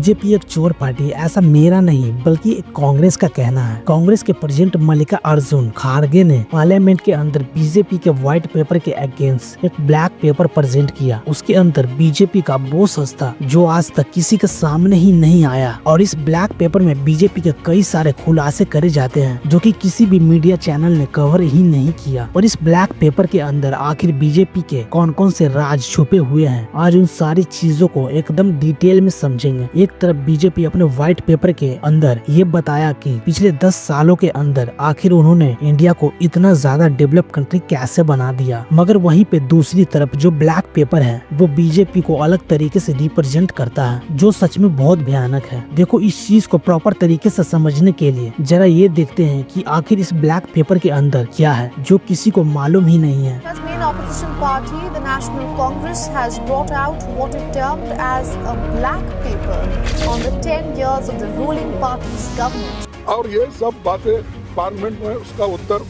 BJP एक चोर party है, ऐसा मेरा नहीं बल्कि एक कांग्रेस का कहना है। कांग्रेस के प्रेसिडेंट मल्लिकार्जुन खड़गे ने पार्लियामेंट के अंदर बीजेपी के व्हाइट पेपर के अगेंस्ट एक ब्लैक पेपर प्रेजेंट किया। उसके अंदर बीजेपी का वो सस्ता जो आज तक किसी के सामने ही नहीं आया, और इस ब्लैक पेपर में बीजेपी के कई सारे खुलासे करे जाते हैं जो कि किसी भी मीडिया चैनल ने कवर ही नहीं किया। और इस ब्लैक पेपर के अंदर आखिर बीजेपी के कौन कौन से राज छुपे हुए हैं, आज उन सारी चीजों को एकदम डिटेल में समझेंगे। एक तरफ बीजेपी अपने व्हाइट पेपर के अंदर ये बताया कि पिछले 10 सालों के अंदर आखिर उन्होंने इंडिया को इतना ज्यादा डेवलप कंट्री कैसे बना दिया, मगर वहीं पे दूसरी तरफ जो ब्लैक पेपर है वो बीजेपी को अलग तरीके से रिप्रेजेंट करता है, जो सच में बहुत भयानक है। देखो, इस चीज को प्रॉपर तरीके से समझने के लिए जरा ये देखते हैं कि आखिर इस ब्लैक पेपर के अंदर क्या है जो किसी को मालूम ही नहीं है। Opposition party, the National Congress, has brought out what it termed as a black paper on the 10 years of the ruling party's government. और ये सब बातें पार्लियामेंट में उसका उत्तर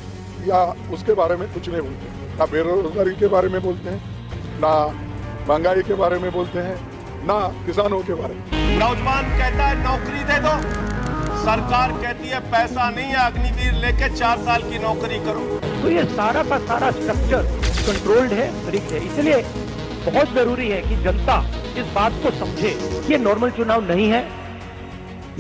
या उसके बारे में कुछ नहीं बोलते, ना बेरोजगारी के बारे में बोलते हैं, ना महंगाई के बारे में बोलते हैं, ना किसानों के बारे में। नौजवान कहता है नौकरी दे दो, सरकार कहती है पैसा नहीं है, अग्निवीर लेके 4 साल की नौकरी करो। तो ये सारा का सारा स्ट्रक्चर कंट्रोल्ड है, रिग्ड है। इसलिए बहुत जरूरी है कि जनता इस बात को समझे कि ये नॉर्मल चुनाव नहीं है।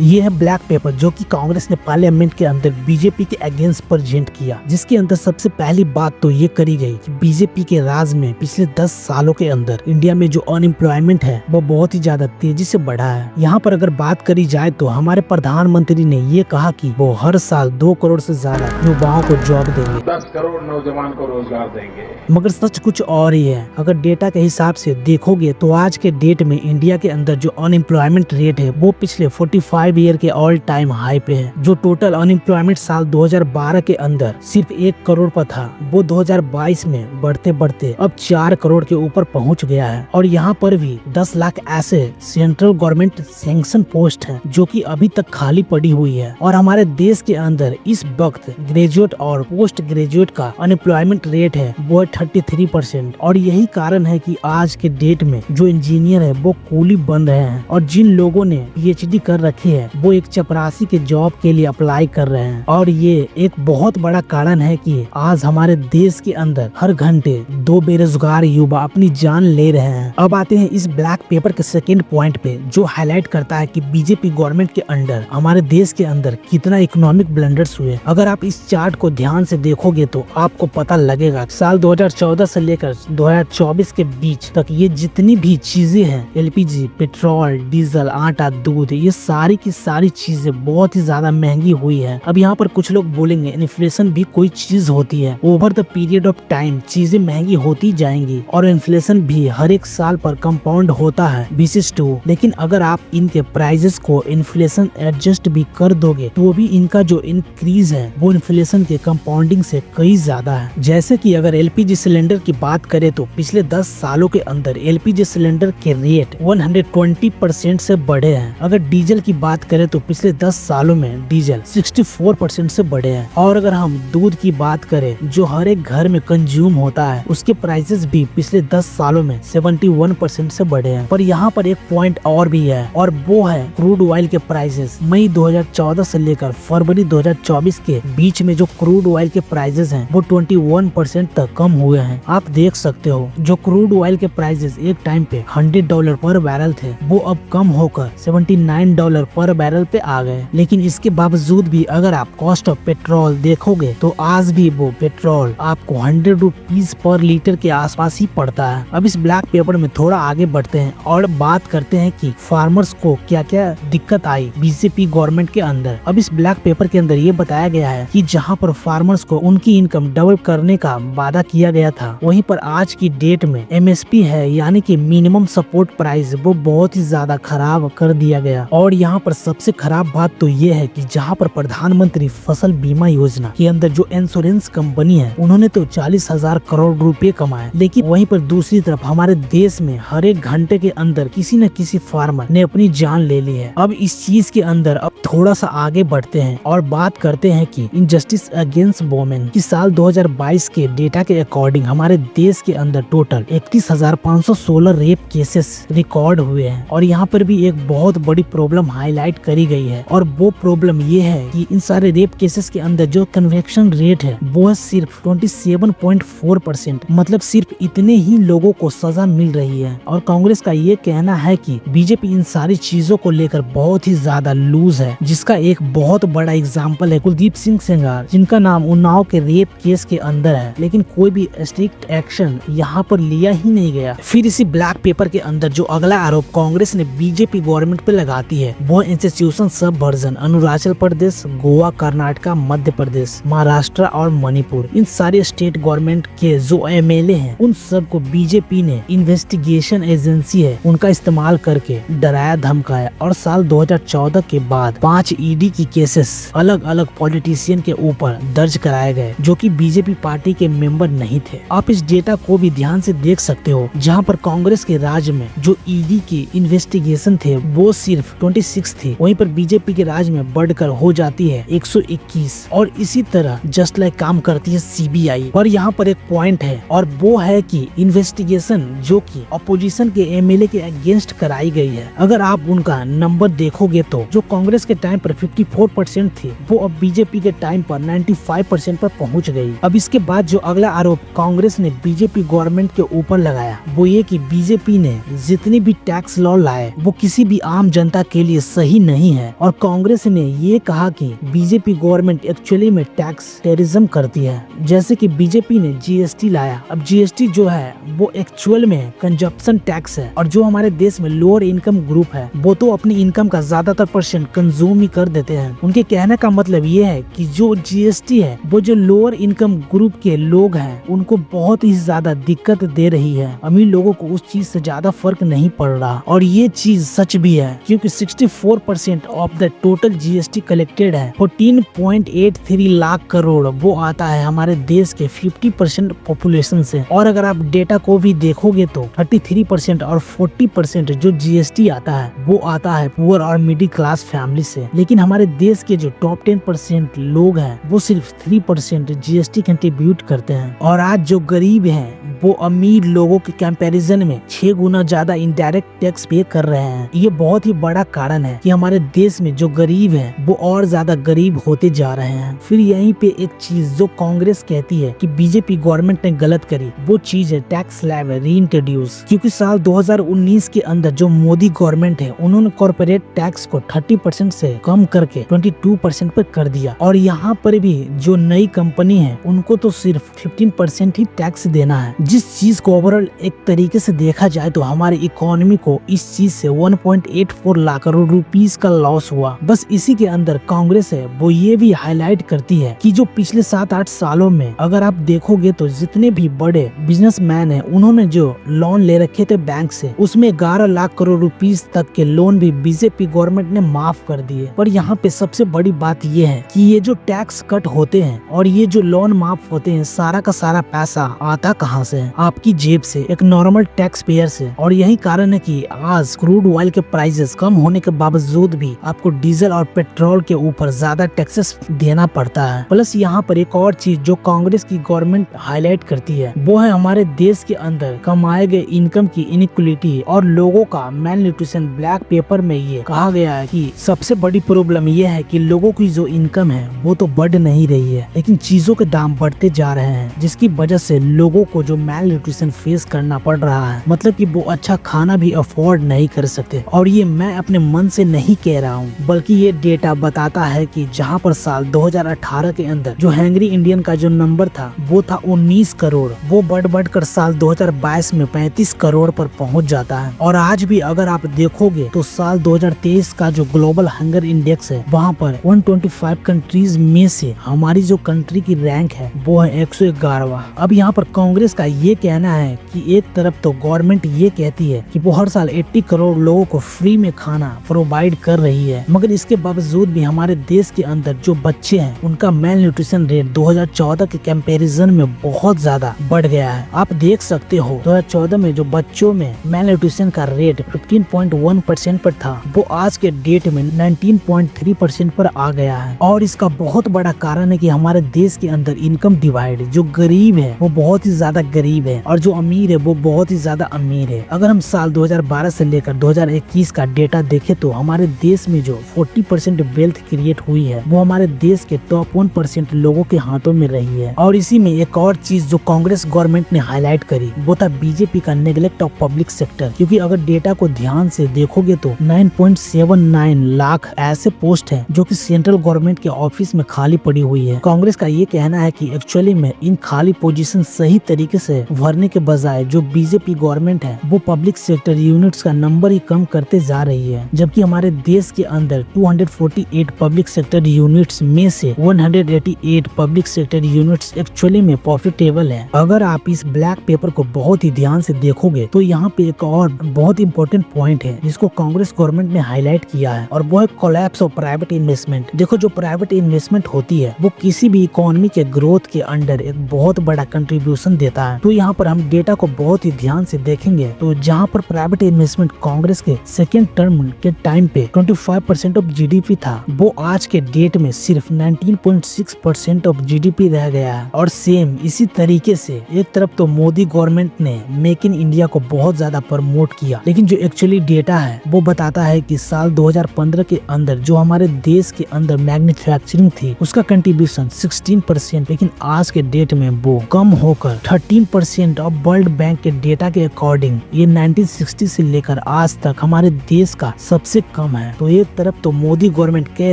ये है ब्लैक पेपर जो कि कांग्रेस ने पार्लियामेंट के अंदर बीजेपी के अगेंस्ट प्रेजेंट किया, जिसके अंदर सबसे पहली बात तो ये करी गई कि बीजेपी के राज में पिछले 10 सालों के अंदर इंडिया में जो अनएम्प्लॉयमेंट है वो बहुत ही ज्यादा तेजी से बढ़ा है। यहाँ पर अगर बात करी जाए तो हमारे प्रधानमंत्री ने ये कहा कि वो हर साल 2 करोड़ से ज्यादा युवाओं को जॉब देंगे, 10 करोड़ नौजवान को रोजगार देंगे। मगर सच कुछ और ही है। अगर डेटा के हिसाब से देखोगे तो आज के डेट में इंडिया के अंदर जो अनएम्प्लॉयमेंट रेट है वो पिछले 45 ईयर के ऑल टाइम हाई पे है। जो टोटल अनएम्प्लॉयमेंट साल 2012 के अंदर सिर्फ 1 करोड़ पर था, वो 2022 में बढ़ते बढ़ते अब 4 करोड़ के ऊपर पहुंच गया है। और यहाँ पर भी 10 लाख ऐसे सेंट्रल गवर्नमेंट सैंक्शन पोस्ट हैं जो कि अभी तक खाली पड़ी हुई है। और हमारे देश के अंदर इस वक्त ग्रेजुएट और पोस्ट ग्रेजुएट का अनएम्प्लॉयमेंट रेट है वो 33%। और यही कारण है कि आज के डेट में जो इंजीनियर है वो कूली बन रहे हैं, और जिन लोगों ने PhD कर रखी है वो एक चपरासी के जॉब के लिए अप्लाई कर रहे हैं। और ये एक बहुत बड़ा कारण है कि आज हमारे देश के अंदर हर घंटे 2 बेरोजगार युवा अपनी जान ले रहे हैं। अब आते हैं इस ब्लैक पेपर के सेकंड पॉइंट पे, जो हाईलाइट करता है कि बीजेपी गवर्नमेंट के अंडर हमारे देश के अंदर कितना इकोनॉमिक ब्लंडर्स हुए। अगर आप इस चार्ट को ध्यान से देखोगे तो आपको पता लगेगा साल 2014 से लेकर 2024 के बीच तक ये जितनी भी चीजें हैं, LPG, पेट्रोल, डीजल, आटा, दूध, ये सारी की सारी चीजें बहुत ही ज्यादा महंगी हुई है। अब यहाँ पर कुछ लोग बोलेंगे इन्फ्लेशन भी कोई चीज होती है, over the period of time चीजें महंगी होती जाएंगी, और इन्फ्लेशन भी हर एक साल पर कंपाउंड होता है बेसिस टू। लेकिन अगर आप इनके प्राइजेस को इन्फ्लेशन एडजस्ट भी कर दोगे तो भी इनका जो इंक्रीज है वो इन्फ्लेशन के कंपाउंडिंग से कई ज्यादा है। जैसे कि अगर LPG सिलेंडर की बात करें तो पिछले 10 सालों के अंदर LPG सिलेंडर के रेट 120% से बढ़े हैं। अगर डीजल की बात करें तो पिछले 10 सालों में डीजल 64% से बढ़े हैं। और अगर हम दूध की बात करें जो हर एक घर में कंज्यूम होता है, उसके प्राइसेस भी पिछले 10 सालों में 71% से बढ़े हैं। पर यहाँ पर एक पॉइंट और भी है, और वो है क्रूड ऑयल के प्राइसेस। मई 2014 से लेकर फरवरी 2024 के बीच में जो क्रूड ऑयल के प्राइसेस हैं वो 21% तक कम हुए हैं। आप देख सकते हो जो क्रूड ऑयल के प्राइसेस एक टाइम पे $100 पर बैरल थे वो अब कम होकर $79 पर बैरल पे आ गए। लेकिन इसके बावजूद भी अगर आप कॉस्ट ऑफ पेट्रोल देखोगे तो आज भी वो पेट्रोल आपको 100 रुपीज पर लीटर के आसपास ही पड़ता है। अब इस ब्लैक पेपर में थोड़ा आगे बढ़ते हैं और बात करते हैं कि फार्मर्स को क्या क्या दिक्कत आई बीजेपी गवर्नमेंट के अंदर। अब इस ब्लैक पेपर के अंदर ये बताया गया है कि जहाँ पर फार्मर्स को उनकी इनकम डबल करने का वादा किया गया था, वहीं पर आज की डेट में MSP है यानी कि मिनिमम सपोर्ट प्राइस वो बहुत ही ज्यादा खराब कर दिया गया। और यहाँ पर पर सबसे खराब बात तो ये है कि जहाँ पर प्रधानमंत्री फसल बीमा योजना के अंदर जो इंश्योरेंस कंपनी है उन्होंने तो 40,000 करोड़ रुपए कमाए, लेकिन वहीं पर दूसरी तरफ हमारे देश में हर एक घंटे के अंदर किसी न किसी फार्मर ने अपनी जान ले ली है। अब इस चीज के अंदर अब थोड़ा सा आगे बढ़ते हैं और बात करते हैं कि इनजस्टिस अगेंस्ट वोमेन की साल 2022 के डेटा के अकॉर्डिंग हमारे देश के अंदर टोटल 31,516 रेप केसेस रिकॉर्ड हुए हैं। और यहाँ पर भी एक बहुत बड़ी प्रॉब्लम हाईलाइट करी गई है, और वो प्रॉब्लम ये है कि इन सारे रेप केसेस के अंदर जो कन्विक्शन रेट है वो है सिर्फ 27.4%, मतलब सिर्फ इतने ही लोगों को सजा मिल रही है। और कांग्रेस का ये कहना है कि बीजेपी इन सारी चीजों को लेकर बहुत ही ज्यादा लूज है, जिसका एक बहुत बड़ा एग्जाम्पल है कुलदीप सिंह सेंगार, जिनका नाम उन्नाव के रेप केस के अंदर है, लेकिन कोई भी स्ट्रिक्ट एक्शन यहाँ पर लिया ही नहीं गया। फिर इसी ब्लैक पेपर के अंदर जो अगला आरोप कांग्रेस ने बीजेपी गवर्नमेंट पे लगाती है वो इंस्टीट्यूशन सब वर्जन अरुणाचल प्रदेश, गोवा, कर्नाटका, मध्य प्रदेश, महाराष्ट्र और मणिपुर, इन सारे स्टेट गवर्नमेंट के जो एमएलए हैं उन सब को बीजेपी ने इन्वेस्टिगेशन एजेंसी है उनका इस्तेमाल करके डराया धमकाया। और साल 2014 के बाद 5 ईडी की केसेस अलग अलग पॉलिटिशियन के ऊपर दर्ज कराए गए जो कि बीजेपी पार्टी के मेंबर नहीं थे। आप इस डेटा को भी ध्यान से देख सकते हो, जहां पर कांग्रेस के राज में जो ईडी के इन्वेस्टिगेशन थे वो सिर्फ 26 थे, वहीं पर बीजेपी के राज में बढ़कर हो जाती है 121। और इसी तरह जस्ट लाइक काम करती है सीबीआई। पर यहाँ पर एक पॉइंट है, और वो है कि इन्वेस्टिगेशन जो कि अपोजिशन के एमएलए के अगेंस्ट कराई गई है, अगर आप उनका नंबर देखोगे तो जो कांग्रेस के टाइम पर 54% थी वो अब बीजेपी के टाइम पर 95% पर पहुंच गई। अब इसके बाद जो अगला आरोप कांग्रेस ने बीजेपी गवर्नमेंट के ऊपर लगाया वो ये कि बीजेपी ने जितनी भी टैक्स लॉ लाए वो किसी भी आम जनता के लिए सही नहीं है। और कांग्रेस ने ये कहा कि बीजेपी गवर्नमेंट एक्चुअली में टैक्स टेररिज्म करती है, जैसे कि बीजेपी ने जीएसटी लाया। अब जीएसटी जो है वो एक्चुअल में कंजप्शन टैक्स है, और जो हमारे देश में लोअर इनकम ग्रुप है वो तो अपनी इनकम का ज्यादातर % कंज्यूम ही कर देते हैं। उनके कहने का मतलब ये है कि जो जीएसटी है वो जो लोअर इनकम ग्रुप के लोग हैं उनको बहुत ही ज्यादा दिक्कत दे रही है, अमीर लोगों को उस चीज से ज्यादा फर्क नहीं पड़ रहा। और ये चीज सच भी है, क्योंकि 64% of the total GST collected है 14.83 लाख करोड़, वो आता है हमारे देश के 50% पॉपुलेशन से। और अगर आप डेटा को भी देखोगे तो 33% और 40% जो जीएसटी आता है वो आता है पुअर और मिडिल क्लास फैमिली से। लेकिन हमारे देश के जो टॉप 10% लोग हैं वो सिर्फ 3% जीएसटी कंट्रीब्यूट करते हैं। और आज जो गरीब हैं वो अमीर लोगों के कंपैरिजन में 6 गुना ज्यादा इनडायरेक्ट टैक्स पे कर रहे हैं। ये बहुत ही बड़ा कारण है कि हमारे देश में जो गरीब हैं वो और ज्यादा गरीब होते जा रहे हैं। फिर यहीं पे एक चीज जो कांग्रेस कहती है कि बीजेपी गवर्नमेंट ने गलत करी, वो चीज है टैक्स स्लैब रीइंट्रोड्यूस। क्योंकि साल 2019 के अंदर जो मोदी गवर्नमेंट है उन्होंने कॉर्पोरेट टैक्स को 30% से कम करके 22% पर कर दिया। और यहाँ पर भी जो नई कंपनी है उनको तो सिर्फ 15% ही टैक्स देना है, जिस चीज को ओवरऑल एक तरीके से देखा जाए तो हमारी इकोनॉमी को इस चीज से 1.84 लाख करोड़ रुपीस का लॉस हुआ। बस इसी के अंदर कांग्रेस है वो ये भी हाईलाइट करती है कि जो पिछले 7-8 सालों में अगर आप देखोगे तो जितने भी बड़े बिजनेसमैन हैं उन्होंने जो लोन ले रखे थे बैंक से उसमें 11 लाख करोड़ रुपीस तक के लोन भी बीजेपी गवर्नमेंट ने माफ कर दिए। पर यहाँ पे सबसे बड़ी बात ये है कि ये जो टैक्स कट होते हैं और ये जो लोन माफ होते हैं, सारा का सारा पैसा आता कहाँ से है? आपकी जेब से, एक नॉर्मल टैक्स पेयर से। और यही कारण है कि आज क्रूड ऑयल के प्राइसेस कम होने के बावजूद भी आपको डीजल और पेट्रोल के ऊपर ज्यादा टैक्सेस देना पड़ता है। प्लस यहाँ पर एक और चीज जो कांग्रेस की गवर्नमेंट हाईलाइट करती है वो है हमारे देश के अंदर कमाए गए इनकम की इनइक्वालिटी और लोगों का मेल न्यूट्रिशन। ब्लैक पेपर में ये कहा गया है कि सबसे बड़ी प्रॉब्लम ये है कि लोगों की जो इनकम है वो तो बढ़ नहीं रही है, लेकिन चीजों के दाम बढ़ते जा रहे हैं, जिसकी वजह से लोगों को जो मेल न्यूट्रिशन फेस करना पड़ रहा है, मतलब कि वो अच्छा खाना भी अफोर्ड नहीं कर सकते। और ये मैं अपने मन से नहीं कह रहा हूँ, बल्कि ये डेटा बताता है कि जहाँ पर साल 2018 के अंदर जो हैंग्री इंडियन का जो नंबर था वो था 19 करोड़, वो बढ़कर साल 2022 में 35 करोड़ पर पहुँच जाता है। और आज भी अगर आप देखोगे तो साल 2023 का जो ग्लोबल हंगर इंडेक्स है वहाँ पर 125 कंट्रीज में से हमारी जो कंट्री की रैंक है वो है 111वां। अब यहाँ पर कांग्रेस का ये कहना है कि एक तरफ तो गवर्नमेंट ये कहती है कि वो हर साल 80 करोड़ लोगों को फ्री में खाना प्रोवाइड कर रही है, मगर इसके बावजूद भी हमारे देश के अंदर जो बच्चे हैं उनका मेल न्यूट्रिशन रेट 2014 के कंपैरिजन में बहुत ज्यादा बढ़ गया है। आप देख सकते हो 2014 में जो बच्चों में मेल न्यूट्रिशन का रेट 15.1% पर था, वो आज के डेट में 19.3% पर आ गया है। और इसका बहुत बड़ा कारण है कि हमारे देश के अंदर इनकम डिवाइड, जो गरीब है वो बहुत ही ज्यादा गरीब है और जो अमीर है वो बहुत ही ज्यादा अमीर है। अगर हम साल 2012 से लेकर 2021 का डेटा देखें तो हमारे देश में जो 40% वेल्थ क्रिएट हुई है वो हमारे देश के टॉप 1% लोगों के हाथों में रही है। और इसी में एक और चीज जो कांग्रेस गवर्नमेंट ने हाईलाइट करी वो था बीजेपी का नेग्लेक्ट ऑफ पब्लिक सेक्टर, क्योंकि अगर डेटा को ध्यान से देखोगे तो 9.79 लाख ऐसे पोस्ट है जो कि सेंट्रल गवर्नमेंट के ऑफिस में खाली पड़ी हुई है। कांग्रेस का ये कहना है कि एक्चुअली में इन खाली पोजीशन सही तरीके से भरने के बजाय जो बीजेपी गवर्नमेंट है वो पब्लिक सेक्टर यूनिट्स का नंबर ही कम करते जा रही है, जबकि हमारे देश के अंदर 248 पब्लिक सेक्टर यूनिट्स में से 188 पब्लिक सेक्टर यूनिट्स एक्चुअली में प्रॉफिटेबल है। अगर आप इस ब्लैक पेपर को बहुत ही ध्यान से देखोगे तो यहाँ पे एक और बहुत इंपॉर्टेंट पॉइंट है जिसको कांग्रेस गवर्नमेंट ने हाईलाइट किया है, और वो है कोलैप्स ऑफ प्राइवेट इन्वेस्टमेंट। देखो, जो प्राइवेट इन्वेस्टमेंट होती है वो किसी भी इकोनॉमी के ग्रोथ के अंडर एक बहुत बड़ा कंट्रीब्यूशन देता है। तो यहाँ पर हम डेटा को बहुत ही ध्यान से देखेंगे तो जहाँ पर प्राइवेट इन्वेस्टमेंट कांग्रेस के सेकेंड टर्म के टाइम पे 25% ऑफ जीडीपी था, वो आज के डेट में सिर्फ 19.6% ऑफ जीडीपी रह गया है। और सेम इसी तरीके से एक तरफ तो मोदी गवर्नमेंट ने मेक इन इंडिया को बहुत ज्यादा प्रमोट किया, लेकिन जो एक्चुअली डेटा है वो बताता है कि साल 2015 के अंदर जो हमारे देश के अंदर मैन्युफैक्चरिंग थी उसका कंट्रीब्यूशन 16%, लेकिन आज के डेट में वो कम होकर 13% और वर्ल्ड बैंक के डेटा के अकॉर्डिंग ये 1960 से लेकर आज तक हमारे देश का सबसे कम है। तो एक तरफ तो मोदी गवर्नमेंट कह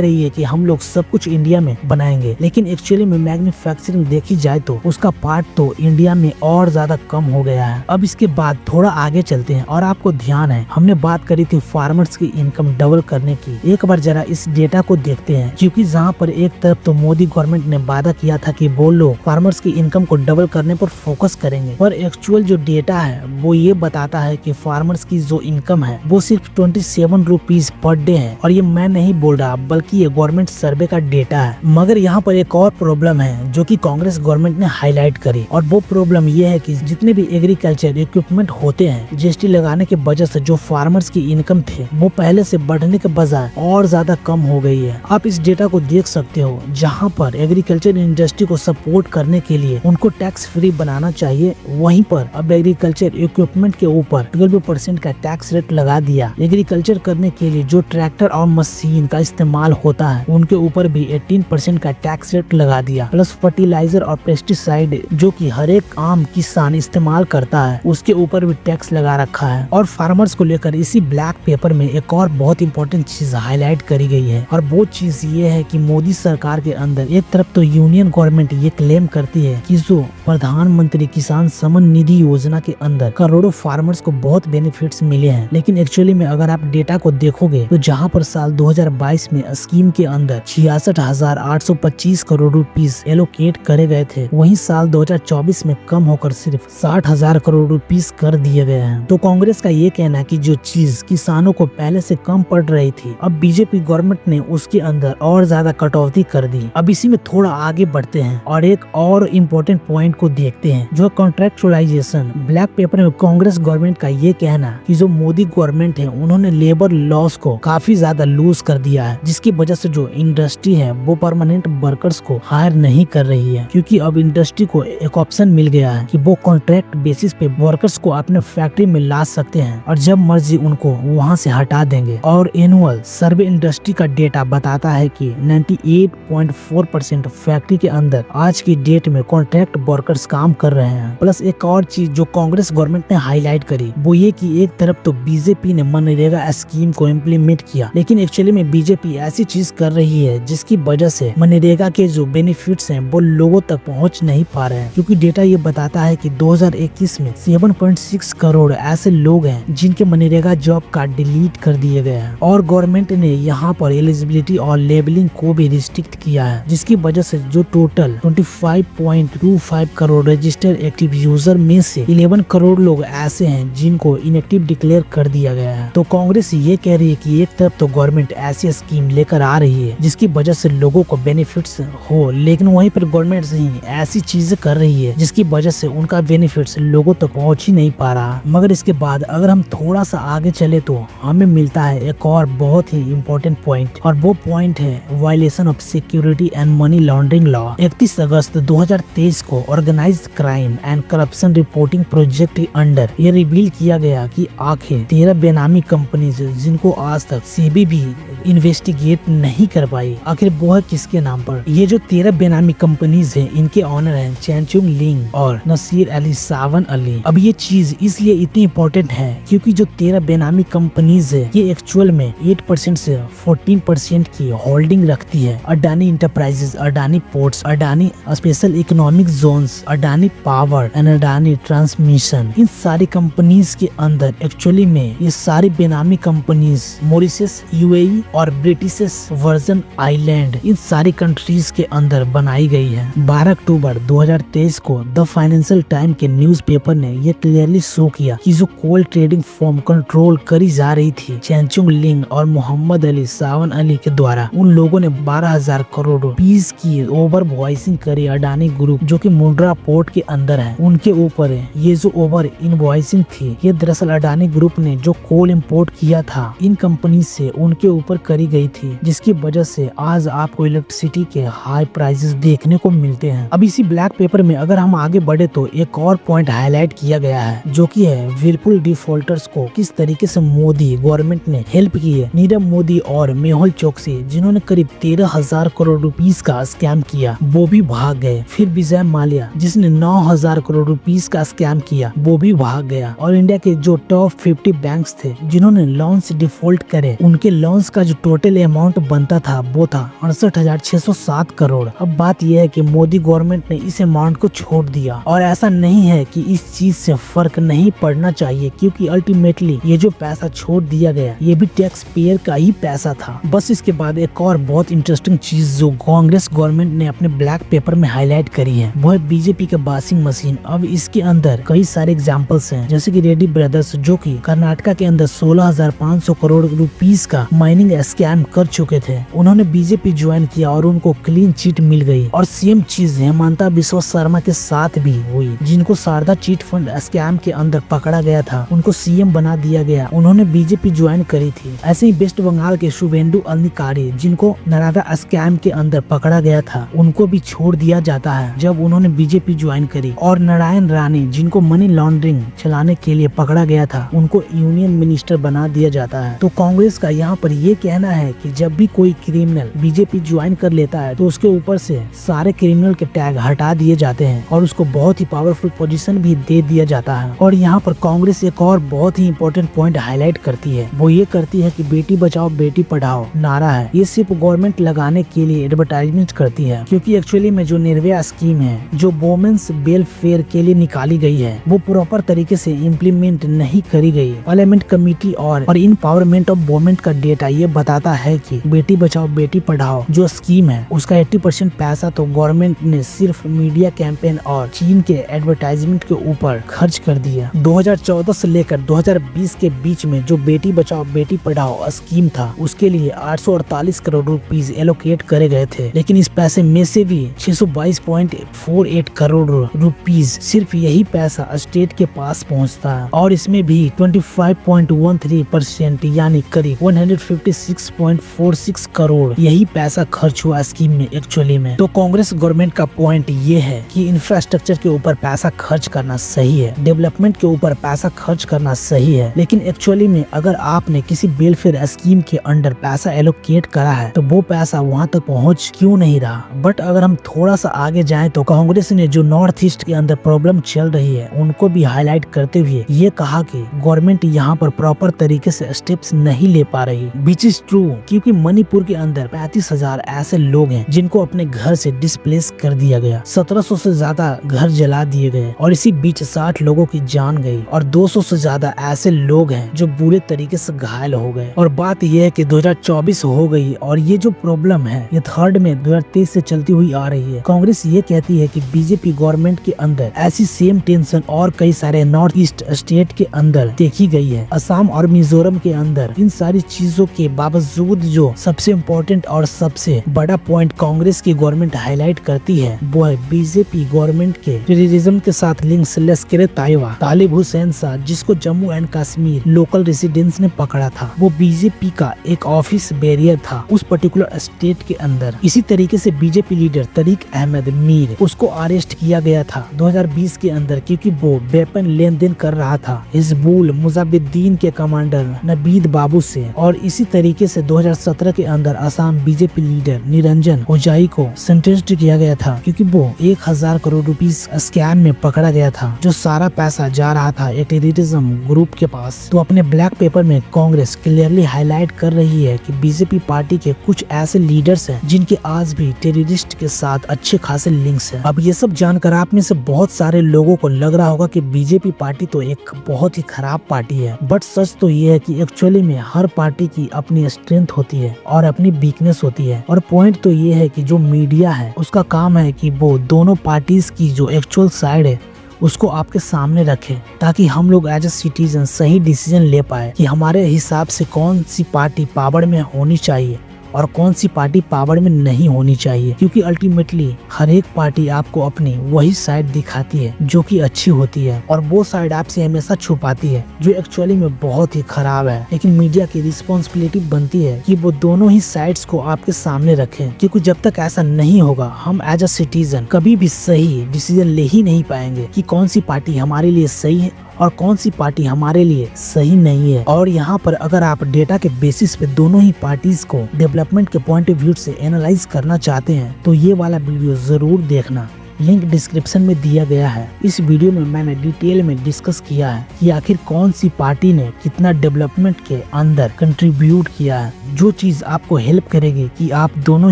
रही है कि हम लोग सब कुछ इंडिया में बनाएंगे, लेकिन एक्चुअली में मैन्युफैक्चरिंग देखी जाए तो उसका पार्ट तो इंडिया में और ज्यादा कम हो गया है। अब इसके बाद थोड़ा आगे चलते हैं और आपको ध्यान है हमने बात करी थी फार्मर्स की इनकम डबल करने की। एक बार जरा इस डेटा को देखते हैं, क्योंकि जहाँ पर एक तरफ तो मोदी गवर्नमेंट ने वादा किया था कि वो लोग फार्मर्स की इनकम को डबल करने पर फोकस करेंगे, पर एक्चुअल जो डेटा है वो ये बताता है कि फार्मर्स की जो इनकम है वो सिर्फ 27 रुपीज पर डे है। और ये मैं नहीं बोल रहा बल्कि ये गवर्नमेंट सर्वे का डेटा है। मगर यहाँ पर एक और प्रॉब्लम है जो कि कांग्रेस गवर्नमेंट ने हाईलाइट करी, और वो प्रॉब्लम ये है कि जितने भी एग्रीकल्चर इक्विपमेंट होते हैं जीएसटी लगाने के वजह से जो फार्मर्स की इनकम थे वो पहले से बढ़ने के बजाय और ज्यादा कम हो गई है। आप इस डेटा को देख सकते हो, जहाँ पर एग्रीकल्चर इंडस्ट्री को सपोर्ट करने के लिए उनको टैक्स फ्री बनाना चाहिए, वहीं पर अब एग्रीकल्चर इक्विपमेंट के ऊपर 12% का टैक्स रेट लगा दिया। एग्रीकल्चर करने के लिए जो ट्रैक्टर और मशीन का इस्तेमाल होता है उनके ऊपर भी 18% का टैक्स रेट लगा दिया, प्लस फर्टिलाइजर और पेस्टिसाइड जो कि हर एक आम किसान इस्तेमाल करता है उसके ऊपर भी टैक्स लगा रखा है। और फार्मर्स को लेकर इसी ब्लैक पेपर में एक और बहुत इंपॉर्टेंट चीज हाईलाइट करी गई है, और वो चीज ये है कि मोदी सरकार के अंदर एक तरफ तो यूनियन गवर्नमेंट ये क्लेम करती है कि जो प्रधानमंत्री किसान सम्मान निधि योजना के अंदर करोड़ों फार्मर्स को बहुत बेनिफिट्स मिले हैं, लेकिन एक्चुअली में अगर आप डेटा को देखोगे तो जहां पर साल 2022 में स्कीम के अंदर 66,825 करोड़ रुपीस एलोकेट करे गए थे, वहीं साल 2024 में कम होकर सिर्फ 60,000 करोड़ रुपीस कर दिए गए हैं। तो कांग्रेस का ये कहना है कि जो चीज किसानों को पहले से कम पड़ रही थी अब बीजेपी गवर्नमेंट ने उसके अंदर और ज्यादा कटौती कर दी। अब इसी में थोड़ा आगे बढ़ते हैं और एक और इम्पोर्टेंट पॉइंट को देखते हैं जो कॉन्ट्रैक्चुअलाइजेशन। ब्लैक पेपर में कांग्रेस गवर्नमेंट का ये कहना कि जो मोदी गवर्नमेंट है उन्होंने लेबर लॉस को काफी ज्यादा लूज कर दिया है, जिसकी वजह से जो इंडस्ट्री है वो परमानेंट वर्कर्स को हायर नहीं कर रही है, क्योंकि अब इंडस्ट्री को एक ऑप्शन मिल गया है कि वो कॉन्ट्रैक्ट बेसिस पे वर्कर्स को अपने फैक्ट्री में ला सकते हैं और जब मर्जी उनको वहां से हटा देंगे। और एनुअल सर्वे इंडस्ट्री का डेटा बताता है कि 98.4% फैक्ट्री के अंदर आज की डेट में कॉन्ट्रैक्ट वर्कर्स काम कर रहे हैं। प्लस एक और चीज जो कांग्रेस गवर्नमेंट ने हाईलाइट करी वो ये कि एक तरफ तो बीजेपी ने मनरेगा स्कीम को इम्प्लीमेंट किया, लेकिन एक्चुअली में बीजेपी ऐसी चीज कर रही है जिसकी वजह से मनरेगा के जो बेनिफिट्स हैं वो लोगों तक पहुंच नहीं पा रहे हैं, क्योंकि डेटा ये बताता है कि 2021 में 7.6 करोड़ ऐसे लोग हैं जिनके मनरेगा जॉब कार्ड डिलीट कर दिए गए हैं। और गवर्नमेंट ने यहाँ पर एलिजिबिलिटी और लेबलिंग को भी रिस्ट्रिक्ट किया है, जिसकी वजह से जो total 25.25 crore registered active user में से 11 करोड़ लोग ऐसे हैं जिनको इनएक्टिव डिक्लेयर कर दिया गया है। तो कांग्रेस ये कह रही है कि एक तरफ तो गवर्नमेंट ऐसी स्कीम लेकर आ रही है जिसकी वजह से लोगों को बेनिफिट्स हो, लेकिन वहीं पर गवर्नमेंट ही ऐसी चीजें कर रही है जिसकी वजह से उनका बेनिफिट्स लोगों तक पहुंच ही नहीं पा रहा। मगर इसके बाद अगर हम थोड़ा सा आगे चले तो हमें मिलता है एक और बहुत ही इम्पोर्टेंट पॉइंट, और वो पॉइंट है violation of security and money laundering law. 31 अगस्त 2023 को organised crime and corruption reporting project के अंडर ये रिवील किया गया कि आखिर 13 बेनामी कंपनीज जिनको आज तक सीबी भी इन्वेस्टिगेट नहीं कर पाई, आखिर वो है किसके नाम पर। ये जो 13 बेनामी कंपनीज हैं इनके ऑनर हैं चैनचुंग लिंग और नसीर अली सावन अली। अब ये चीज इसलिए इतनी इम्पोर्टेंट है क्योंकि जो 13 बेनामी कंपनीज है ये एक्चुअल में 8% से 14% की होल्डिंग रखती है। Adani Enterprises, Adani Ports, Adani Special Economic Zones, Adani Power and Adani Transmission. इन सारी कंपनीज के अंदर एक्चुअली में ये सारी बेनामी कंपनीज मॉरिशस, यूएई और ब्रिटिश वर्जन आइलैंड, इन सारी कंट्रीज के अंदर बनाई गई है। 12 अक्टूबर 2023 को द फाइनेंशियल टाइम के न्यूज़पेपर ने यह क्लियरली शो किया कि जो कोल ट्रेडिंग फर्म कंट्रोल करी जा रही थी चैनचुंग लिंग और मोहम्मद अली सावन अली के द्वारा, उन लोगों ने 12,000 करोड़ रुपीस की ओवर वॉइसिंग करी अडानी ग्रुप जो कि मुंड्रा पोर्ट के अंदर है उनके ऊपर है। ये जो ओवर इनवॉइसिंग थी ये दरअसल अडानी ग्रुप ने जो कोल इंपोर्ट किया था इन कंपनी से उनके ऊपर करी गई थी, जिसकी वजह से आज आपको इलेक्ट्रिसिटी के हाई प्राइसेस देखने को मिलते हैं। अब इसी ब्लैक पेपर में अगर हम आगे बढ़े तो एक और पॉइंट हाईलाइट किया गया है जो कि है व्हिर्लपूल डिफॉल्टर्स को किस तरीके से मोदी गवर्नमेंट ने हेल्प की है। नीरव मोदी और मेहुल चोकसी जिन्होंने करीब 13,000 करोड़ रुपीस का स्कैम किया वो भी भाग गए। फिर विजय माल्या जिसने 9,000 करोड़ रुपीस का स्कैम किया वो भी भाग गया। और इंडिया के जो टॉप 50 बैंक्स थे जिन्होंने लोन्स डिफॉल्ट करे उनके लोन्स का जो टोटल अमाउंट बनता था वो था 68,607 करोड़। अब बात यह है कि मोदी गवर्नमेंट ने इस अमाउंट को छोड़ दिया, और ऐसा नहीं है कि इस चीज से फर्क नहीं पड़ना चाहिए क्योंकि अल्टीमेटली ये जो पैसा छोड़ दिया गया ये भी टैक्स पेयर का ही पैसा था। बस इसके बाद एक और बहुत इंटरेस्टिंग चीज जो कांग्रेस गवर्नमेंट ने अपने ब्लैक पेपर में हाईलाइट करी है वो है बीजेपी का वॉशिंग मशीन। अब इसके अंदर कई सारे एग्जाम्पल्स हैं जैसे कि रेड्डी ब्रदर्स जो कि कर्नाटका के अंदर 16,500 करोड़ रुपीस का माइनिंग स्कैम कर चुके थे, उन्होंने बीजेपी ज्वाइन किया और उनको क्लीन चिट मिल गई। और सेम चीज हेमंता बिस्वा शर्मा के साथ भी हुई जिनको शारदा चिट फंड स्कैम के अंदर पकड़ा गया था, उनको सीएम बना दिया गया, उन्होंने बीजेपी ज्वाइन करी थी। ऐसे ही वेस्ट बंगाल के शुभेंदु अधिकारी जिनको नरेगा स्कैम के अंदर पकड़ा गया था उनको भी छोड़ दिया जाता है जब उन्होंने बीजेपी ज्वाइन करी। और नारायण राणे जिनको मनी लॉन्ड्रिंग चलाने के लिए पकड़ा गया था उनको यूनियन मिनिस्टर बना दिया जाता है। तो कांग्रेस का यहाँ पर ये कहना है कि जब भी कोई क्रिमिनल बीजेपी ज्वाइन कर लेता है तो उसके ऊपर से सारे क्रिमिनल के टैग हटा दिए जाते हैं और उसको बहुत ही पावरफुल पोजीशन भी दे दिया जाता है। और यहाँ पर कांग्रेस एक और बहुत ही इम्पोर्टेंट पॉइंट हाईलाइट करती है, वो ये करती है कि बेटी बचाओ बेटी पढ़ाओ नारा है ये सिर्फ गवर्नमेंट लगाने के लिए एडवर्टाइजमेंट करती है, क्योंकि एक्चुअली में जो निर्भया स्कीम है जो वोमेन्स वेलफेयर के लिए निकाली गई है वो प्रॉपर तरीके से इम्प्लीमेंट नहीं करी गई। पार्लियामेंट कमेटी और इनपावरमेंट ऑफ वोमेन का डेटा ये बताता है कि बेटी बचाओ बेटी पढ़ाओ जो स्कीम है उसका 80% पैसा तो गवर्नमेंट ने सिर्फ मीडिया कैंपेन और चीन के एडवर्टाइजमेंट के ऊपर खर्च कर दिया। 2014 से लेकर 2020 के बीच में जो बेटी बचाओ बेटी पढ़ाओ स्कीम था उसके लिए 848 करोड़ रुपीस एलोकेट करे गए थे, लेकिन इस पैसे में से भी 622.48 करोड़ रुपीस सिर्फ यही पैसा स्टेट के पास पहुंचता है, और इसमें भी 25.13% यानी करीब 156.46 करोड़ यही पैसा खर्च हुआ स्कीम में एक्चुअली में। तो कांग्रेस गवर्नमेंट का पॉइंट ये है कि इंफ्रास्ट्रक्चर के ऊपर पैसा खर्च करना सही है, डेवलपमेंट के ऊपर पैसा खर्च करना सही है, लेकिन एक्चुअली में अगर आपने किसी वेलफेयर स्कीम के अंडर पैसा एलोकेट करा है तो वो पैसा वहाँ तक पहुँच क्यों नहीं रहा। बट अगर हम थोड़ा सा आगे जाएं तो कांग्रेस ने जो नॉर्थ ईस्ट के अंदर प्रॉब्लम चल रही है उनको भी हाईलाइट करते हुए ये कहा कि गवर्नमेंट यहाँ पर प्रॉपर तरीके से स्टेप्स नहीं ले पा रही, विच इज इज ट्रू, क्योंकि मणिपुर के अंदर 35,000 ऐसे लोग हैं जिनको अपने घर से डिस्प्लेस कर दिया गया। 1700 से ज्यादा घर जला दिए गए और इसी बीच 60 लोगों की जान गई और 200 से ज्यादा ऐसे लोग हैं जो बुरे तरीके से घायल हो गए। और बात यह है कि 2024 हो गई और ये जो प्रॉब्लम है ये थर्ड में 2023 से चलती हुई आ रही है। कांग्रेस ये कहती है कि बीजेपी गवर्नमेंट के अंदर ऐसी सेम टेंशन और कई सारे नॉर्थ ईस्ट स्टेट के अंदर देखी गई है। असम और मिजोरम के अंदर इन सारी चीजों के बावजूद जो सबसे इम्पोर्टेंट और सबसे बड़ा पॉइंट कांग्रेस की गवर्नमेंट हाईलाइट करती है वो है बीजेपी गवर्नमेंट के टेररिज्म के साथ लिंक्स लश्कर तैयबा तालिब हुसैन शाह, जिसको Jammu and Kashmir local residents ने पकड़ा था। वो बीजेपी का एक ऑफिस बैरियर था उस पर्टिकुलर स्टेट के अंदर। इसी तरीके से बीजेपी लीडर तरीक अहमद मीर, उसको अरेस्ट किया गया था 2020 के अंदर, क्योंकि वो वेपन लेन देन कर रहा था हिजबुल मुजाहिदीन के कमांडर नबीद बाबू से। और इसी तरीके से 2017 के अंदर असम बीजेपी लीडर निरंजन ओझाई को सेंटेंस्ड किया गया था, क्योंकि वो 1000 करोड़ रुपीस स्कैम में पकड़ा गया था, जो सारा पैसा जा रहा था एक टेररिज्म ग्रुप के पास। तो अपने ब्लैक पेपर में कांग्रेस क्लियरली हाईलाइट कर रही है कि बीजेपी पार्टी के कुछ ऐसे लीडर्स हैं जिनके आज भी टेररिस्ट के साथ अच्छे खासे लिंक्स हैं। अब ये सब जानकर आप में से बहुत सारे लोगों को लग रहा होगा कि बीजेपी पार्टी तो एक बहुत ही खराब पार्टी है, बट सच तो ये है कि एक्चुअली में हर पार्टी की अपनी स्ट्रेंथ होती है और अपनी वीकनेस होती है। और पॉइंट तो ये है कि जो मीडिया है उसका काम है कि वो दोनों पार्टीज की जो एक्चुअल साइड है उसको आपके सामने रखे, ताकि हम लोग एज ए सिटीजन सही डिसीजन ले पाए कि हमारे हिसाब से कौन सी पार्टी पावर में होनी चाहिए और कौन सी पार्टी पावर में नहीं होनी चाहिए। क्योंकि अल्टीमेटली हर एक पार्टी आपको अपनी वही साइड दिखाती है जो कि अच्छी होती है, और वो साइड आपसे हमेशा छुपाती है जो एक्चुअली में बहुत ही खराब है। लेकिन मीडिया की रिस्पॉन्सिबिलिटी बनती है कि वो दोनों ही साइड्स को आपके सामने रखें, क्योंकि जब तक ऐसा नहीं होगा हम एज अ सिटीजन कभी भी सही डिसीजन ले ही नहीं पाएंगे कि कौन सी पार्टी हमारे लिए सही है और कौन सी पार्टी हमारे लिए सही नहीं है। और यहाँ पर अगर आप डेटा के बेसिस पे दोनों ही पार्टीज को डेवलपमेंट के पॉइंट ऑफ व्यू से एनालाइज करना चाहते हैं तो ये वाला वीडियो जरूर देखना, लिंक डिस्क्रिप्शन में दिया गया है। इस वीडियो में मैंने डिटेल में डिस्कस किया है कि आखिर कौन सी पार्टी ने कितना डेवलपमेंट के अंदर कंट्रीब्यूट किया है, जो चीज आपको हेल्प करेगी कि आप दोनों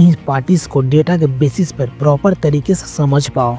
ही पार्टीज को डेटा के बेसिस पर प्रॉपर तरीके से समझ पाओ।